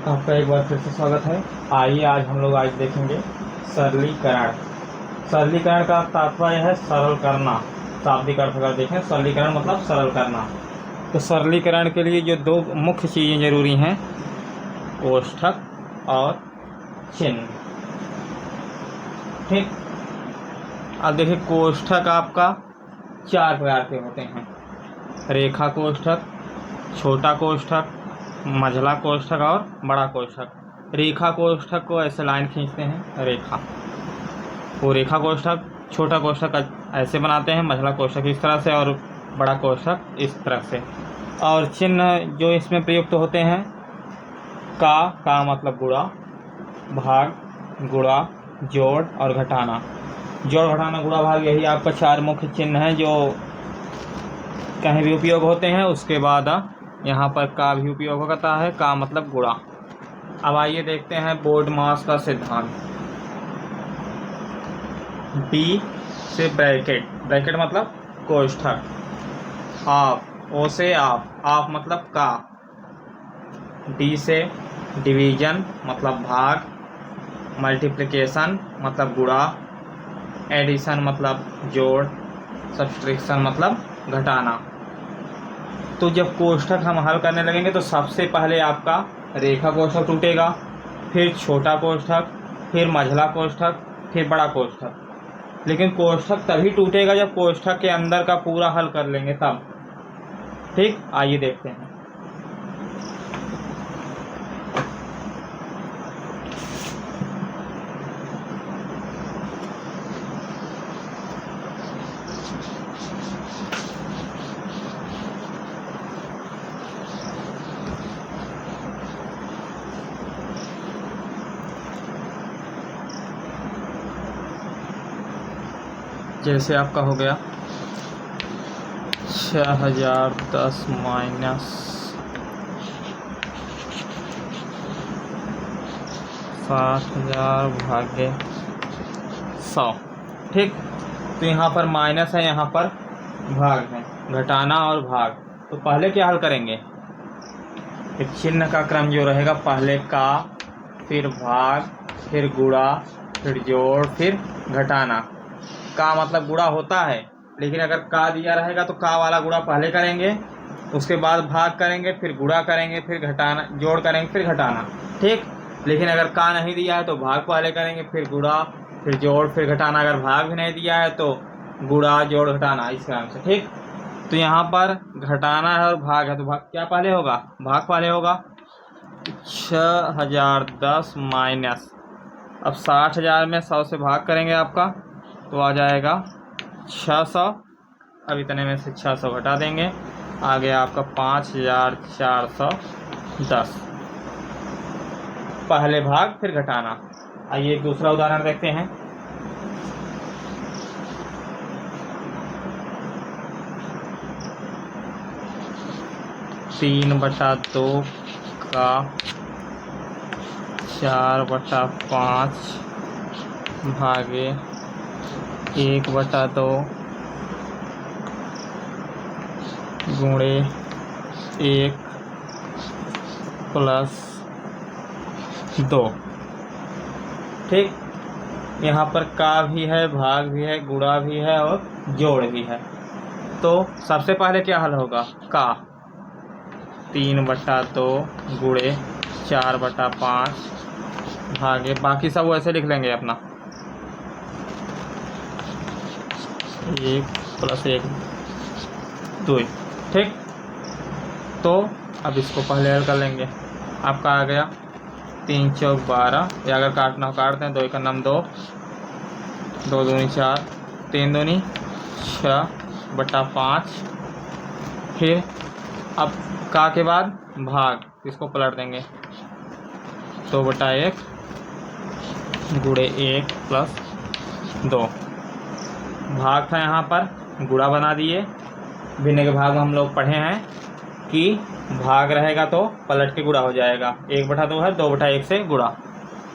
आपका एक बार फिर से स्वागत है। आइए आज हम लोग देखेंगे सरलीकरण। सरलीकरण का तात्पर्य है सरल करना। शाब्दिक अर्थ अगर देखें, सरलीकरण मतलब सरल करना। तो सरलीकरण के लिए जो दो मुख्य चीज़ें जरूरी हैं, कोष्ठक और चिन्ह। ठीक, अब देखिए कोष्ठक आपका चार प्रकार के होते हैं: रेखा कोष्ठक, छोटा कोष्ठक, मझला कोष्ठक और बड़ा कोष्ठक। रेखा कोष्ठक को ऐसे लाइन खींचते हैं, रेखा, वो रेखा कोष्ठक। छोटा कोष्ठक ऐसे बनाते हैं, मझला कोष्ठक इस तरह से और बड़ा कोष्ठक इस तरह से। और चिन्ह जो इसमें प्रयुक्त होते हैं, का मतलब गुणा, भाग, गुणा, जोड़ और घटाना। जोड़, घटाना, गुणा, भाग, यही आपका चार मुख्य चिन्ह हैं जो कहीं भी उपयोग होते हैं। उसके बाद यहाँ पर का भी उपयोग होता है, का मतलब गुणा। अब आइए देखते हैं बोर्डमास का सिद्धांत। बी से ब्रैकेट, ब्रैकेट मतलब कोष्ठक। ऑफ, ओ से ऑफ मतलब का। डी से डिवीजन मतलब भाग, मल्टीप्लिकेशन मतलब गुणा, एडिशन मतलब जोड़, सब्सट्रैक्शन मतलब घटाना। तो जब कोष्ठक हम हल करने लगेंगे तो सबसे पहले आपका रेखा कोष्ठक टूटेगा, फिर छोटा कोष्ठक, फिर मझला कोष्ठक, फिर बड़ा कोष्ठक। लेकिन कोष्ठक तभी टूटेगा जब कोष्ठक के अंदर का पूरा हल कर लेंगे तब। ठीक, आइए देखते हैं। जैसे आपका हो गया 6010 माइनस 7000 भागे 100। ठीक, तो यहाँ पर माइनस है, यहाँ पर भाग है, घटाना और भाग। तो पहले क्या हल करेंगे, एक चिन्ह का क्रम जो रहेगा, पहले का, फिर भाग, फिर गुणा, फिर जोड़, फिर घटाना। का मतलब गुणा होता है, लेकिन अगर का दिया रहेगा तो का वाला गुणा पहले करेंगे, उसके बाद भाग करेंगे, फिर गुणा करेंगे, फिर घटाना, जोड़ करेंगे, फिर घटाना। ठीक, लेकिन अगर का नहीं दिया है तो भाग पहले करेंगे, फिर गुणा, फिर जोड़, फिर घटाना। अगर भाग भी नहीं दिया है तो गुणा, जोड़, घटाना, इस क्रम से। ठीक, तो यहाँ पर घटाना है और भाग है, तो भाग क्या पहले होगा, भाग पहले होगा। 6010 माइनस, अब 60,000 में 100 से भाग करेंगे आपका तो आ जाएगा 600। अब इतने में से 600 घटा देंगे, आ गया आपका 5410। पहले भाग फिर घटाना। आइए एक दूसरा उदाहरण देखते हैं। तीन बटा 2 का 4/5 भागे 1/2 गुणे 1 प्लस 2। ठीक, यहाँ पर का भी है, भाग भी है, गुणा भी है और जोड़ भी है। तो सबसे पहले क्या हल होगा, का 3/2 गुणे 4/5 भागे, बाकी सब वैसे लिख लेंगे अपना, 1 प्लस 1 2। ठीक, तो अब इसको पहले हल कर लेंगे। आपका आ गया 3 चौक 12, या अगर काटना हो काटते हैं, 2 1 9 2, 2 दूनी 4, 3 दूनी 6/5। फिर अब का के बाद भाग, इसको पलट देंगे, 2/1 गुणे 1 प्लस 2। भाग था यहाँ पर, गुणा बना दिए। भिन्न के भाग में हम लोग पढ़े हैं कि भाग रहेगा तो पलट के गुणा हो जाएगा। 1/2 है, 2/1 से गुणा।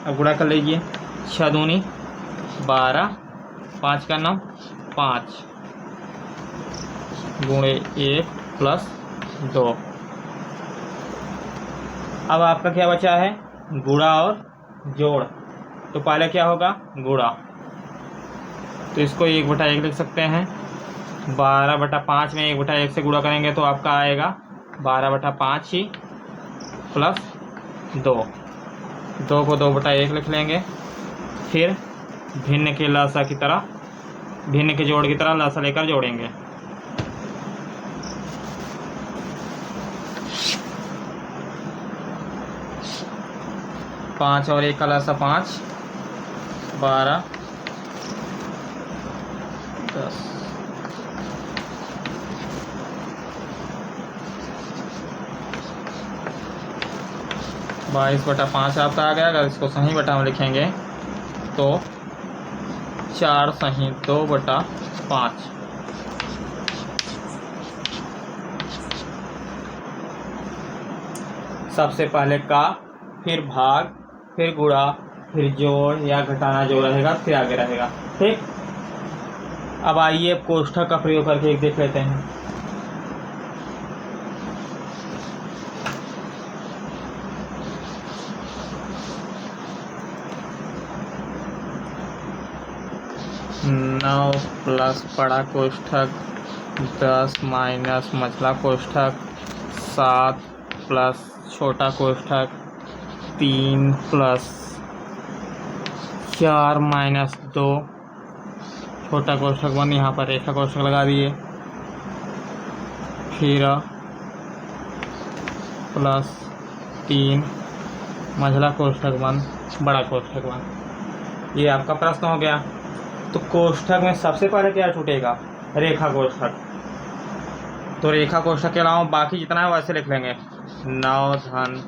अब गुणा कर लीजिए, 6 दूनी 12, 5 का 9 5 गुणे 1 प्लस 2। अब आपका क्या बचा है, गुणा और जोड़। तो पहले क्या होगा, गुणा, तो इसको 1/1 लिख सकते हैं। 12/5 में 1/1 से गुणा करेंगे तो आपका आएगा 12/5 ही प्लस 2। 2 को 2/1 लिख लेंगे। फिर भिन्न के लसा की तरह, भिन्न के जोड़ की तरह लसा लेकर जोड़ेंगे। पाँच और 1 का लसा 5, 12, 10। 22/5 आपका आ गया। अगर इसको सही बटा में लिखेंगे तो 4 सही 2/5। सबसे पहले का, फिर भाग, फिर गुणा, फिर जोड़ या घटाना जो रहेगा फिर आगे रहेगा। ठीक, अब आइए कोष्ठक का प्रयोग करके एक देख लेते हैं। नौ प्लस बड़ा कोष्ठक 10 माइनस मझला कोष्ठक 7 प्लस छोटा कोष्ठक 3 प्लस 4 माइनस 2 छोटा कोष्ठक बंद। यहाँ पर रेखा कोष्ठक लगा दिए। फिर प्लस 3 मझला कोष्ठक बंद, बड़ा कोष्ठक बंद। ये आपका प्रश्न हो गया। तो कोष्ठक में सबसे पहले क्या टूटेगा, रेखा कोष्ठक। तो रेखा कोष्ठक के अलावा बाकी जितना है वैसे लिख लेंगे। 9 धन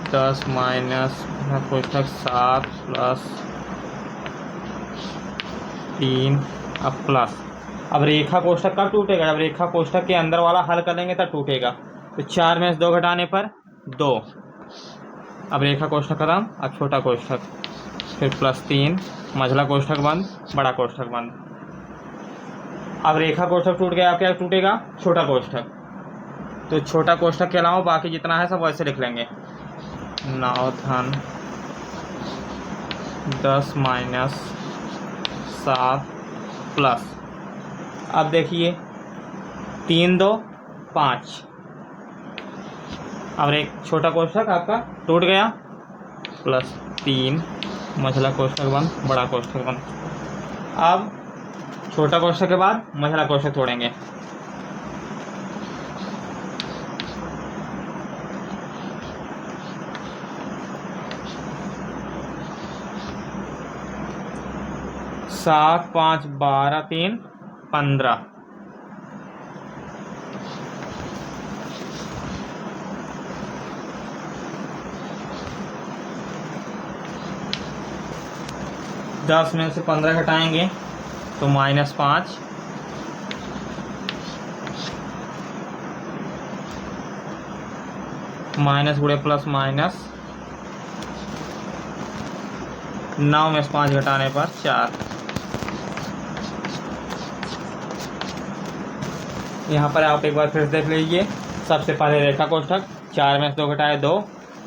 10 माइनस कोष्ठक 7 प्लस 3 अब प्लस। अब रेखा कोष्ठक कब टूटेगा, जब रेखा कोष्ठक के अंदर वाला हल कर लेंगे तब टूटेगा। तो 4 में से 2 घटाने पर 2। अब रेखा कोष्ठक खत्म। अब छोटा कोष्ठक, फिर प्लस 3 मझला कोष्ठक बंद, बड़ा कोष्ठक बंद। अब रेखा कोष्ठक टूट गया। अब क्या टूटेगा, छोटा कोष्ठक। तो छोटा कोष्ठक के अलावा बाकी जितना है सब वैसे लिख लेंगे। 9 धन 10 माइनस 7 प्लस। अब देखिए 3 2 5। अब एक छोटा कोष्ठक आपका टूट गया, प्लस 3 मझला कोष्ठक बंद, बड़ा कोष्ठक बंद। अब छोटा कोष्ठक के बाद मझला कोष्ठक तोड़ेंगे। सात 5 12 3 15। दस में से 15 घटाएंगे तो -5। माइनस गुणे प्लस माइनस। 9 में से 5 घटाने पर 4। यहाँ पर आप एक बार फिर देख लीजिए। सबसे पहले रेखा कोष्ठक, 4 में से 2 घटाए 2,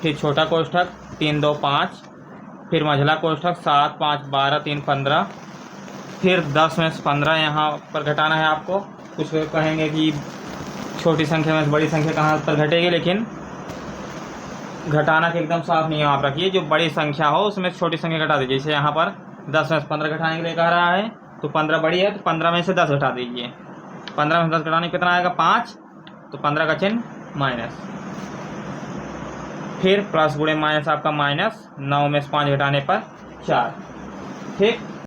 फिर छोटा कोष्ठक 3 2 5, फिर मझला कोष्ठक 7 5 12 3 15, फिर 10 में से 15 यहाँ पर घटाना है आपको। कुछ कहेंगे कि छोटी संख्या में से बड़ी संख्या कहाँ पर घटेगी, लेकिन घटाना के एकदम साफ नियम आप रखिए। जो बड़ी संख्या हो उसमें छोटी संख्या घटा दीजिए। जैसे यहाँ पर 10 में से 15 घटाने के लिए कह रहा है, तो 15 बड़ी है तो 15 में से 10 घटा दीजिए। 15 में से 10 घटाने कितना आएगा 5, तो 15 का चिन्ह माइनस। फिर प्लस गुणे माइनस आपका माइनस। 9 में से 5 घटाने पर 4। ठीक।